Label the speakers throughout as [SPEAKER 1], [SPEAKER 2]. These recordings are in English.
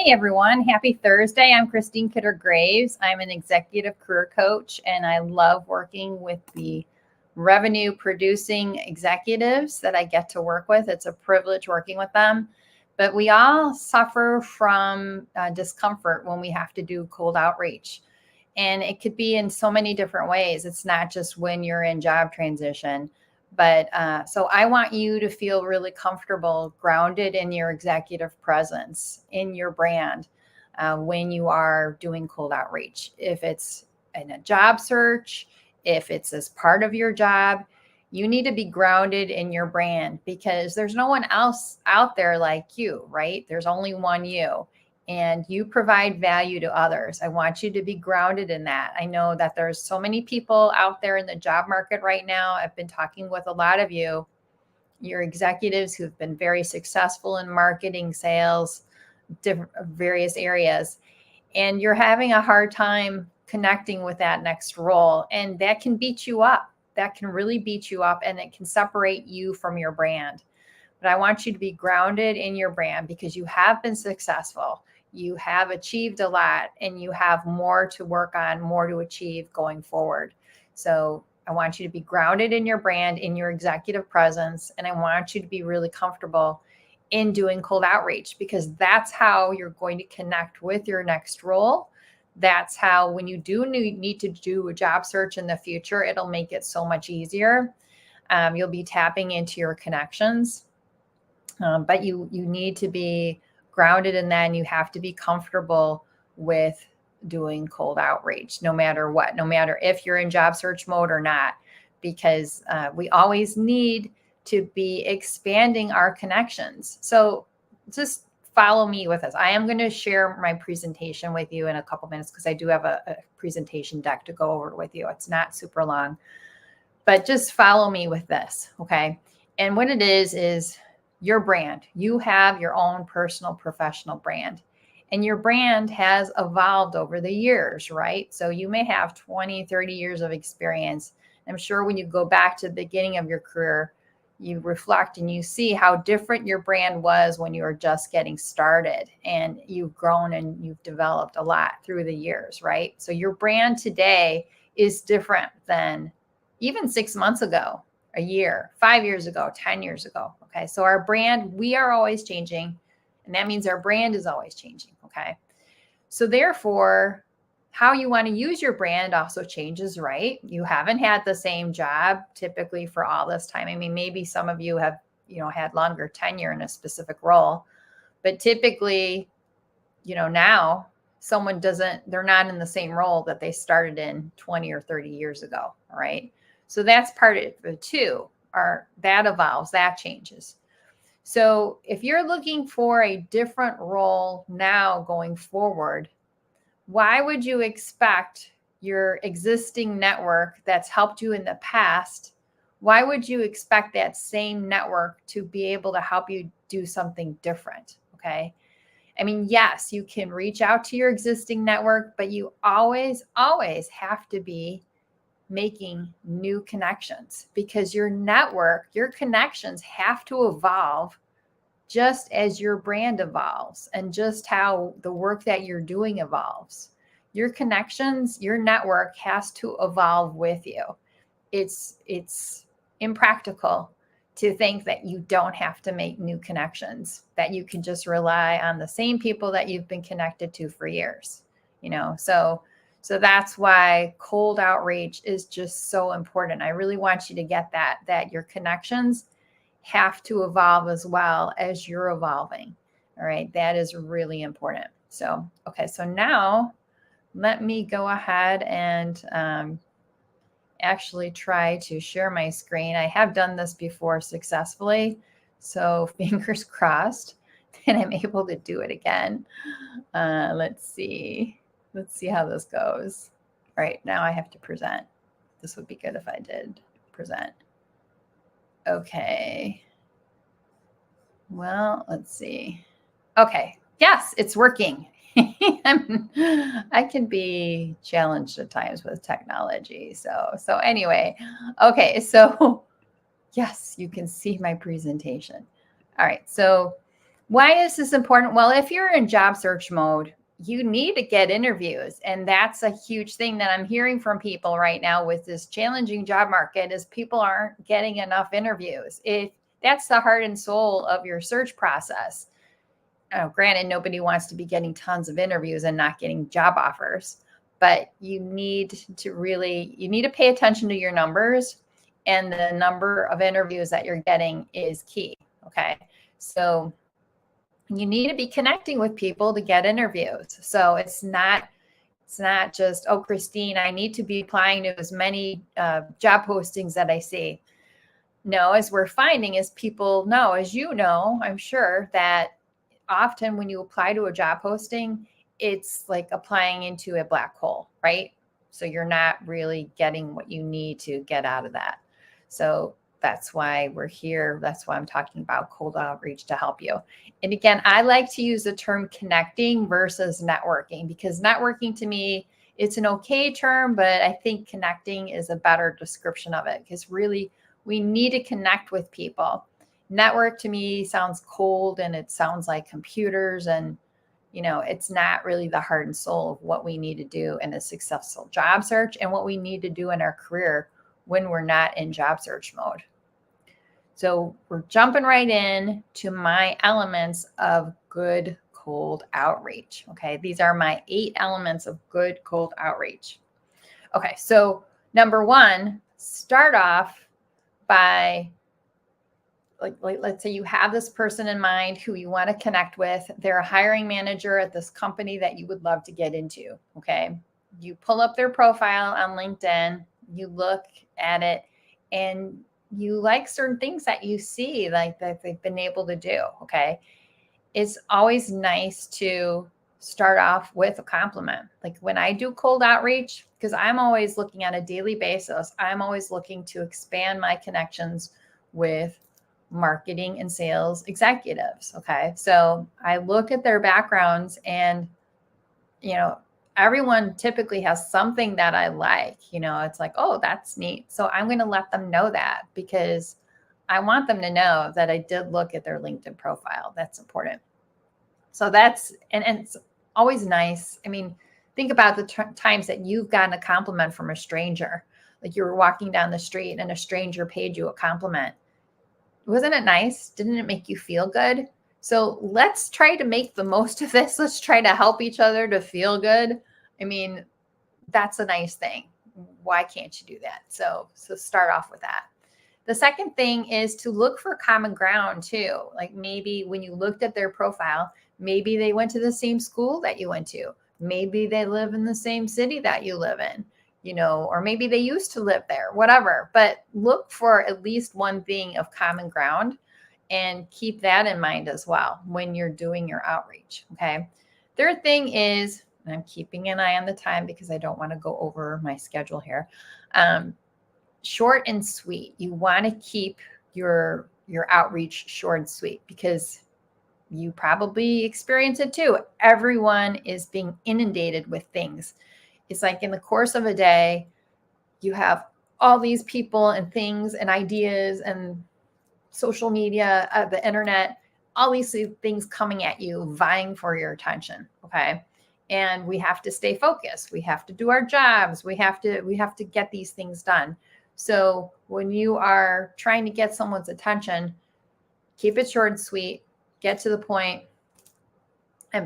[SPEAKER 1] Hey everyone, happy Thursday. I'm Christine Kidder-Graves. I'm an executive career coach and I love working with the revenue producing executives that I get to work with. It's a privilege working with them, but we all suffer from discomfort when we have to do cold outreach. And it could be in so many different ways. It's not just when you're in job transition. But so I want you to feel really comfortable, grounded in your executive presence, in your brand, when you are doing cold outreach. If it's in a job search, if it's as part of your job, you need to be grounded in your brand because there's no one else out there like you, right? There's only one you. And you provide value to others. I want you to be grounded in that. I know that there's so many people out there in the job market right now. I've been talking with a lot of your executives who've been very successful in marketing, sales, different various areas, and you're having a hard time connecting with that next role. And that can beat you up. That can really beat you up and it can separate you from your brand. But I want you to be grounded in your brand because you have been successful. You have achieved a lot and you have more to work on, more to achieve going forward. So I want you to be grounded in your brand, in your executive presence, and I want you to be really comfortable in doing cold outreach because that's how you're going to connect with your next role. That's how when you do need to do a job search in the future, it'll make it so much easier. You'll be tapping into your connections, but you need to be grounded in that and you have to be comfortable with doing cold outreach no matter what, no matter if you're in job search mode or not, because we always need to be expanding our connections. So just follow me with this. I am going to share my presentation with you in a couple minutes because I do have a presentation deck to go over with you. It's not super long, but just follow me with this, okay? And what it is your brand. You have your own personal professional brand and your brand has evolved over the years, right? So you may have 20, 30 years of experience. I'm sure when you go back to the beginning of your career, you reflect and you see how different your brand was when you were just getting started and you've grown and you've developed a lot through the years, right? So your brand today is different than even 6 months ago, a year, 5 years ago, 10 years ago. Okay. So our brand, we are always changing. And that means our brand is always changing. Okay. So therefore, how you want to use your brand also changes, right? You haven't had the same job typically for all this time. I mean, maybe some of you have, had longer tenure in a specific role, but typically, now they're not in the same role that they started in 20 or 30 years ago. All right. So that's part of it too, that evolves, that changes. So if you're looking for a different role now going forward, why would you expect your existing network that's helped you in the past? Why would you expect that same network to be able to help you do something different? Okay. I mean, yes, you can reach out to your existing network, but you always have to be making new connections because your network, your connections have to evolve just as your brand evolves and just how the work that you're doing evolves. Your connections, your network has to evolve with you. It's impractical to think that you don't have to make new connections, that you can just rely on the same people that you've been connected to for years, So that's why cold outreach is just so important. I really want you to get that your connections have to evolve as well as you're evolving. All right. That is really important. So, okay. So now let me go ahead and actually try to share my screen. I have done this before successfully. So fingers crossed that I'm able to do it again. Let's see how this goes. All right, now I have to present. This would be good if I did present. Okay. Well, let's see. Okay. Yes, it's working. I can be challenged at times with technology. So anyway, okay. So yes, you can see my presentation. All right. So Why is this important? Well, if you're in job search mode, you need to get interviews. And that's a huge thing that I'm hearing from people right now with this challenging job market is people aren't getting enough interviews. If that's the heart and soul of your search process. Granted, nobody wants to be getting tons of interviews and not getting job offers, but you need to pay attention to your numbers, and the number of interviews that you're getting is key. Okay. So you need to be connecting with people to get interviews. So it's not just, oh, Christine, I need to be applying to as many job postings that I see. No, as we're finding is people know, as you know, I'm sure that often when you apply to a job posting, it's like applying into a black hole, right? So you're not really getting what you need to get out of that. So that's why we're here. That's why I'm talking about cold outreach to help you. And again, I like to use the term connecting versus networking, because networking to me, it's an okay term, but I think connecting is a better description of it, because really we need to connect with people. Network to me sounds cold and it sounds like computers, and it's not really the heart and soul of what we need to do in a successful job search and what we need to do in our career when we're not in job search mode. So we're jumping right in to my elements of good cold outreach. Okay, these are my 8 elements of good cold outreach. Okay, so number 1, start off by like let's say you have this person in mind who you want to connect with. They're a hiring manager at this company that you would love to get into. Okay, you pull up their profile on LinkedIn, you look at it, and you like certain things that you see, like that they've been able to do. Okay. It's always nice to start off with a compliment. Like when I do cold outreach, because I'm always looking on a daily basis, I'm always looking to expand my connections with marketing and sales executives. Okay. So I look at their backgrounds, and, everyone typically has something that I like. It's like, oh, that's neat. So I'm going to let them know that, because I want them to know that I did look at their LinkedIn profile. That's important. So and it's always nice. I mean, think about the times that you've gotten a compliment from a stranger. Like you were walking down the street and a stranger paid you a compliment. Wasn't it nice? Didn't it make you feel good? So let's try to make the most of this. Let's try to help each other to feel good. I mean, that's a nice thing. Why can't you do that? So start off with that. The second thing is to look for common ground too. Like maybe when you looked at their profile, maybe they went to the same school that you went to. Maybe they live in the same city that you live in, or maybe they used to live there, whatever. But look for at least one thing of common ground, and keep that in mind as well when you're doing your outreach. Okay. Third thing is, and I'm keeping an eye on the time because I don't want to go over my schedule here. Short and sweet. You want to keep your outreach short and sweet, because you probably experience it too. Everyone is being inundated with things. It's like in the course of a day, you have all these people and things and ideas and social media, the internet, all these things coming at you, vying for your attention. Okay. And we have to stay focused. We have to do our jobs. We have to get these things done. So when you are trying to get someone's attention, keep it short and sweet, get to the point,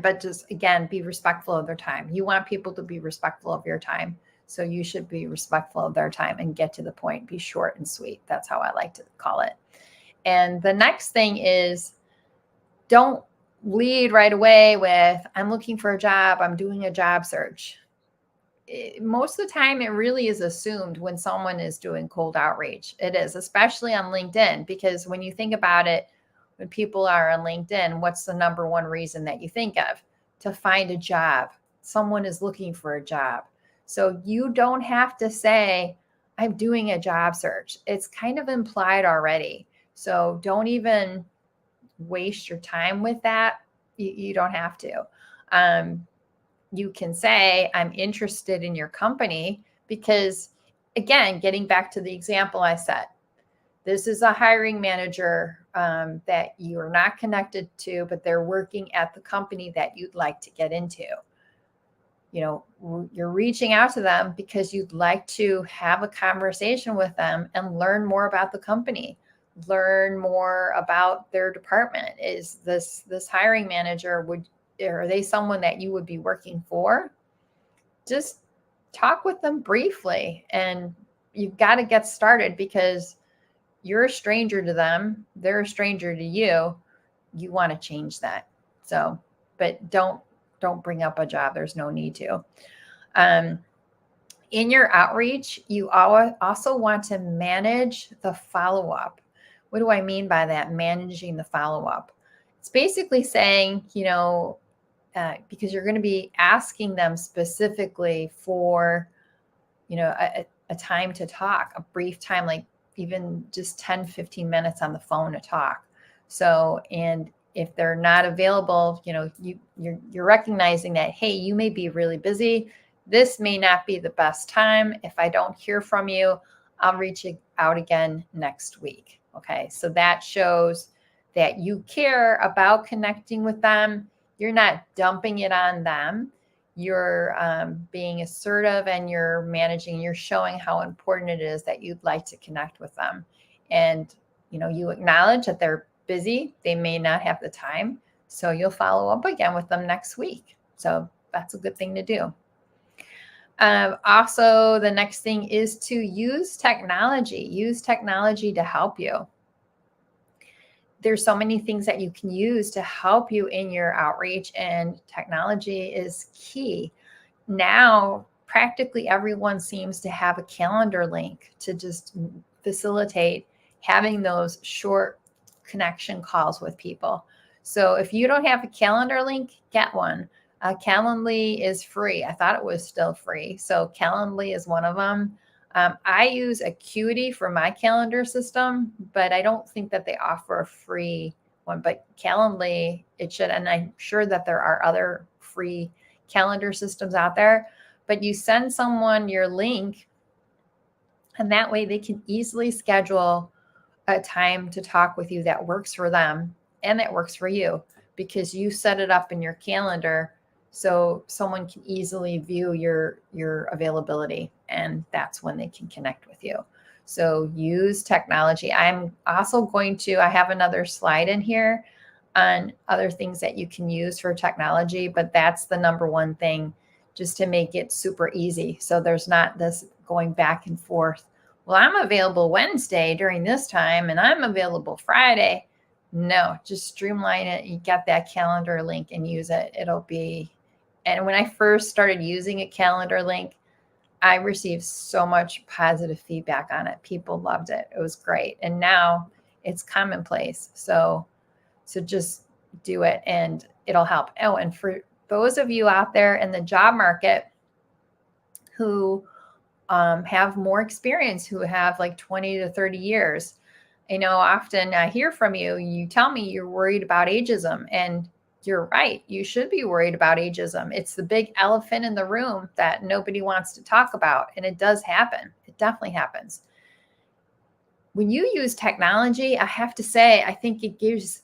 [SPEAKER 1] but just, again, be respectful of their time. You want people to be respectful of your time. So you should be respectful of their time and get to the point, be short and sweet. That's how I like to call it. And the next thing is, don't lead right away with, I'm looking for a job, I'm doing a job search. Most of the time, it really is assumed when someone is doing cold outreach. It is, especially on LinkedIn, because when you think about it, when people are on LinkedIn, what's the number one reason that you think of? To find a job. Someone is looking for a job. So you don't have to say, I'm doing a job search. It's kind of implied already. So don't even waste your time with that. You don't have to. You can say, I'm interested in your company, because, again, getting back to the example I set, this is a hiring manager that you are not connected to, but they're working at the company that you'd like to get into. You're reaching out to them because you'd like to have a conversation with them and learn more about the company, learn more about their department. Is this hiring manager, are they someone that you would be working for? Just talk with them briefly, and you've got to get started because you're a stranger to them. They're a stranger to you. You want to change that. So, but don't bring up a job. There's no need to. In your outreach, you also want to manage the follow-up. What do I mean by that? Managing the follow-up. It's basically saying, because you're going to be asking them specifically for, a time to talk, a brief time, like even just 10, 15 minutes on the phone to talk. So, and if they're not available, you're recognizing that, hey, you may be really busy. This may not be the best time. If I don't hear from you, I'll reach out again next week. Okay. So that shows that you care about connecting with them. You're not dumping it on them. You're being assertive, and you're managing, you're showing how important it is that you'd like to connect with them. And, you acknowledge that they're busy. They may not have the time. So you'll follow up again with them next week. So that's a good thing to do. Also, the next thing is to use technology. Use technology to help you. There's so many things that you can use to help you in your outreach, and technology is key. Now, practically everyone seems to have a calendar link to just facilitate having those short connection calls with people. So if you don't have a calendar link, get one. Calendly is free. I thought it was still free. So Calendly is one of them. I use Acuity for my calendar system, but I don't think that they offer a free one. But Calendly, it should, and I'm sure that there are other free calendar systems out there. But you send someone your link, and that way they can easily schedule a time to talk with you that works for them and that works for you, because you set it up in your calendar so someone can easily view your availability, and that's when they can connect with you. So use technology. I'm also I have another slide in here on other things that you can use for technology, but that's the number one thing, just to make it super easy. So there's not this going back and forth. Well, I'm available Wednesday during this time, and I'm available Friday. No, just streamline it. You get that calendar link and use it. And when I first started using a calendar link, I received so much positive feedback on it. People loved it. It was great. And now it's commonplace. So just do it and it'll help. Oh, and for those of you out there in the job market who have more experience, who have like 20 to 30 years, often I hear from you, you tell me you're worried about ageism, and you're right. You should be worried about ageism. It's the big elephant in the room that nobody wants to talk about. And it does happen. It definitely happens. When you use technology, I have to say, I think it gives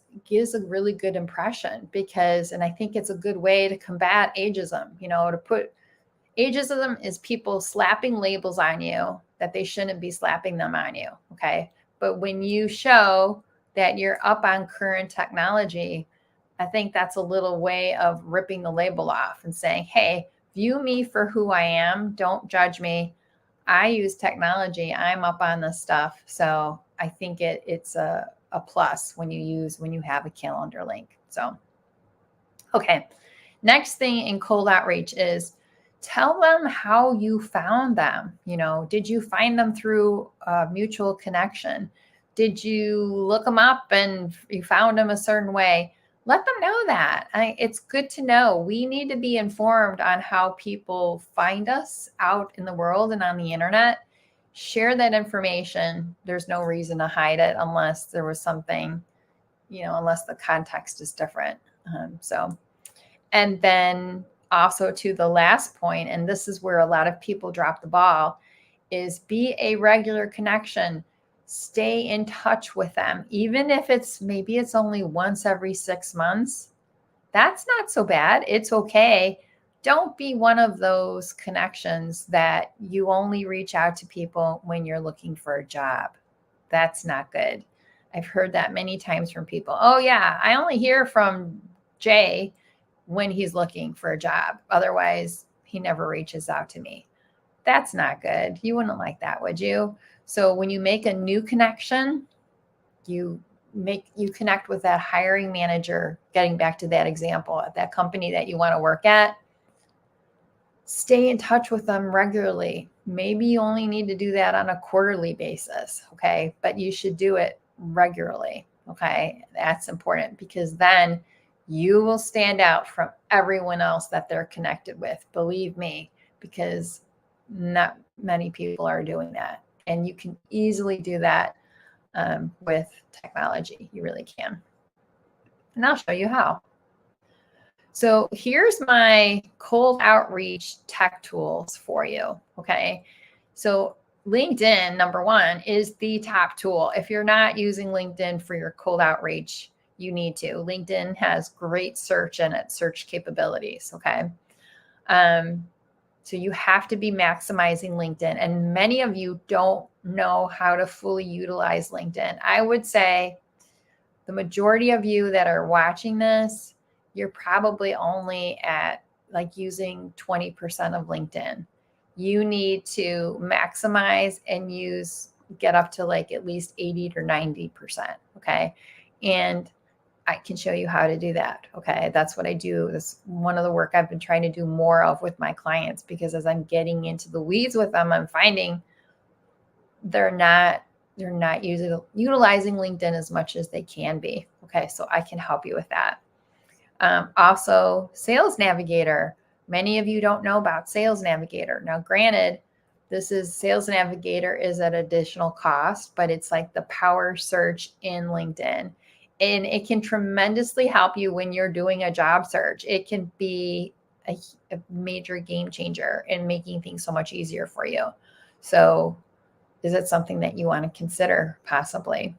[SPEAKER 1] a really good impression, and I think it's a good way to combat ageism. Ageism is people slapping labels on you that they shouldn't be slapping them on you. Okay. But when you show that you're up on current technology, I think that's a little way of ripping the label off and saying, hey, view me for who I am. Don't judge me. I use technology. I'm up on this stuff. So I think it's a plus when you have a calendar link. So, okay. Next thing in cold outreach is tell them how you found them. Did you find them through a mutual connection? Did you look them up and you found them a certain way? Let them know that. It's good to know. We need to be informed on how people find us out in the world and on the internet. Share that information. There's no reason to hide it unless there was something, unless the context is different. And then also to the last point, and this is where a lot of people drop the ball, is be a regular connection. Stay in touch with them. Even if maybe it's only once every 6 months, that's not so bad. It's okay. Don't be one of those connections that you only reach out to people when you're looking for a job. That's not good. I've heard that many times from people. Oh, yeah, I only hear from Jay when he's looking for a job. Otherwise, he never reaches out to me. That's not good. You wouldn't like that, would you? So when you make a new connection, you connect with that hiring manager, getting back to that example at that company that you want to work at. Stay in touch with them regularly. Maybe you only need to do that on a quarterly basis, okay? But you should do it regularly, okay? That's important because then you will stand out from everyone else that they're connected with. Believe me, because not many people are doing that. And you can easily do that with technology. You really can. And I'll show you how. So here's my cold outreach tech tools for you. Okay. So LinkedIn, number one, is the top tool. If you're not using LinkedIn for your cold outreach, you need to. LinkedIn has great search in it, search capabilities. Okay. So you have to be maximizing LinkedIn. And many of you don't know how to fully utilize LinkedIn. I would say the majority of you that are watching this, you're probably only at like using 20% of LinkedIn. You need to maximize and get up to like at least 80 or 90%. Okay. And I can show you how to do that. Okay. That's what I do. That's one of the work I've been trying to do more of with my clients, because as I'm getting into the weeds with them, I'm finding they're not utilizing LinkedIn as much as they can be. Okay. So I can help you with that. Also, Sales Navigator. Many of you don't know about Sales Navigator. Now, granted, Sales Navigator is at additional cost, but it's like the power search in LinkedIn. And it can tremendously help you when you're doing a job search. It can be a major game changer in making things so much easier for you. So is it something that you want to consider possibly?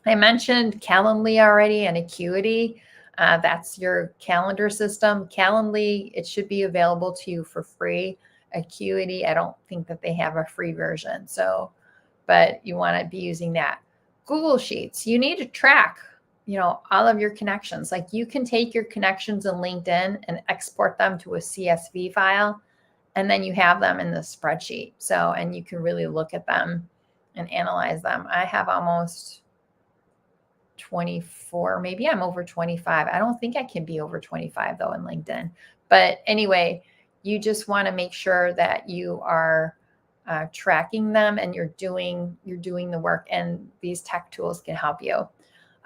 [SPEAKER 1] I mentioned Calendly already and Acuity. That's your calendar system. Calendly, it should be available to you for free. Acuity, I don't think that they have a free version. But you want to be using that. Google Sheets, you need to track, all of your connections. Like you can take your connections in LinkedIn and export them to a CSV file, and then you have them in the spreadsheet. And you can really look at them and analyze them. I have almost 24, maybe I'm over 25. I don't think I can be over 25 though in LinkedIn. But anyway, you just want to make sure that you are tracking them and you're doing the work, and these tech tools can help you.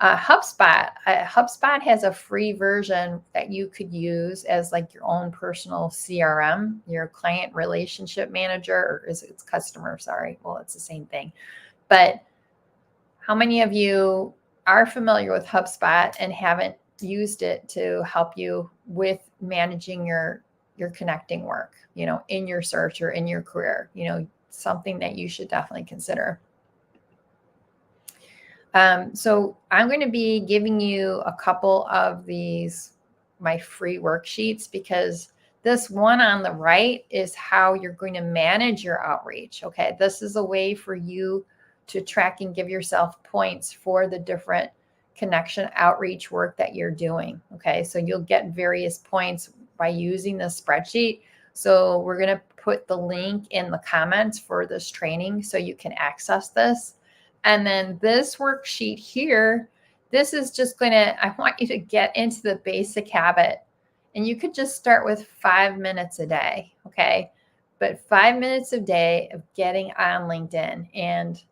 [SPEAKER 1] HubSpot. HubSpot has a free version that you could use as like your own personal CRM, your client relationship manager, or it's customer, sorry. Well, it's the same thing. But how many of you are familiar with HubSpot and haven't used it to help you with managing your connecting work, in your search or in your career, something that you should definitely consider. So I'm going to be giving you a couple of my free worksheets, because this one on the right is how you're going to manage your outreach. Okay. This is a way for you to track and give yourself points for the different connection outreach work that you're doing. Okay. So you'll get various points by using this spreadsheet. So we're going to put the link in the comments for this training so you can access this. And then this worksheet here, this is just I want you to get into the basic habit, and you could just start with 5 minutes a day. Okay. But 5 minutes a day of getting on LinkedIn, and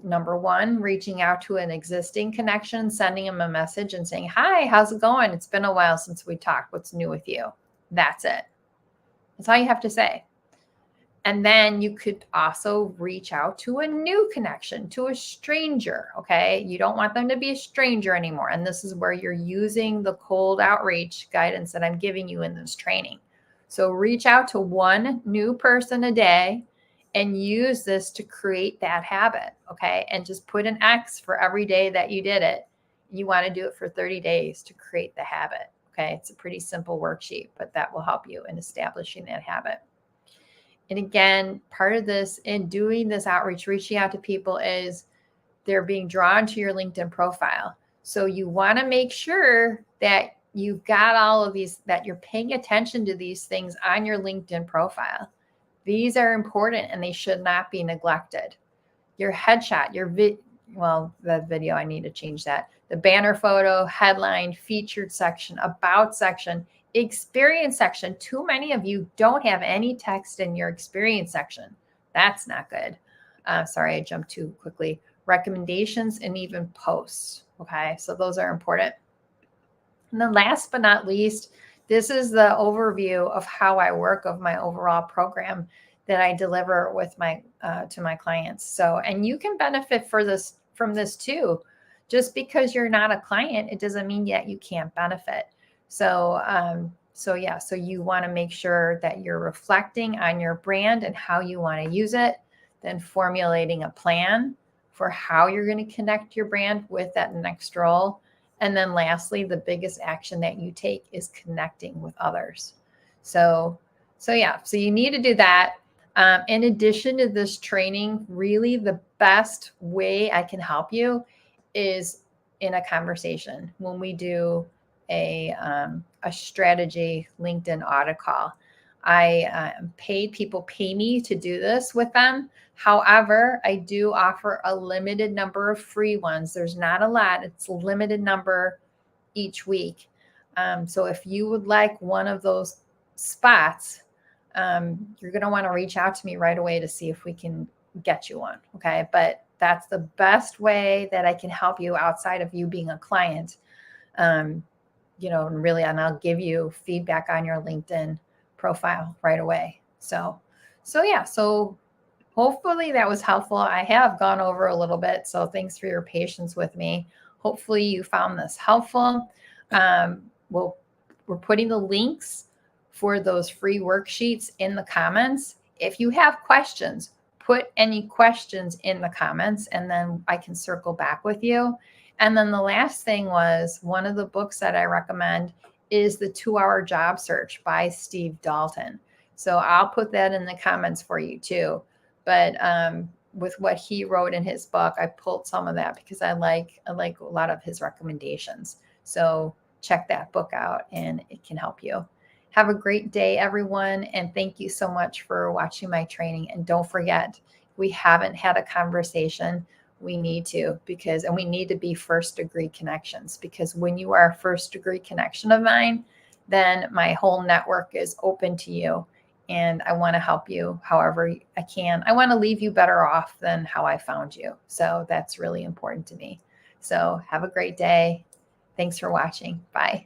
[SPEAKER 1] number one, reaching out to an existing connection, sending them a message and saying, hi, how's it going? It's been a while since we talked. What's new with you? That's it. That's all you have to say. And then you could also reach out to a new connection, to a stranger. Okay. You don't want them to be a stranger anymore. And this is where you're using the cold outreach guidance that I'm giving you in this training. So reach out to one new person a day and use this to create that habit. Okay. And just put an X for every day that you did it. You want to do it for 30 days to create the habit. Okay. It's a pretty simple worksheet, but that will help you in establishing that habit. And again, part of this in doing this outreach, reaching out to people, is they're being drawn to your LinkedIn profile. So you want to make sure that you've got all of these, that you're paying attention to these things on your LinkedIn profile. These are important and they should not be neglected. Your headshot, the video, I need to change that. The banner photo, headline, featured section, about section, experience section. Too many of you don't have any text in your experience section. That's not good. Sorry, I jumped too quickly. Recommendations and even posts. Okay, so those are important. And then last but not least, this is the overview of how I work, of my overall program that I deliver with my to my clients. So, and you can benefit from this too. Just because you're not a client, it doesn't mean yet you can't benefit. So, so you want to make sure that you're reflecting on your brand and how you want to use it, then formulating a plan for how you're going to connect your brand with that next role. And then lastly, the biggest action that you take is connecting with others. So you need to do that. In addition to this training, really the best way I can help you is in a conversation when we do a strategy LinkedIn audit call. People pay me to do this with them. However, I do offer a limited number of free ones. There's not a lot. It's a limited number each week. So if you would like one of those spots, you're going to want to reach out to me right away to see if we can get you one. Okay. But that's the best way that I can help you outside of you being a client. And I'll give you feedback on your LinkedIn profile right away. So hopefully that was helpful. I have gone over a little bit, so thanks for your patience with me. Hopefully you found this helpful. We're putting the links for those free worksheets in the comments. If you have questions, put any questions in the comments, and then I can circle back with you. And then the last thing was, one of the books that I recommend is The 2-Hour Job Search by Steve Dalton. So I'll put that in the comments for you too. But with what he wrote in his book, I pulled some of that because I like a lot of his recommendations. So check that book out and it can help you. Have a great day, everyone. And thank you so much for watching my training. And don't forget, we haven't had a conversation. We need to, and we need to be first degree connections, because when you are a first degree connection of mine, then my whole network is open to you. And I want to help you however I can. I want to leave you better off than how I found you. So that's really important to me. So have a great day. Thanks for watching. Bye.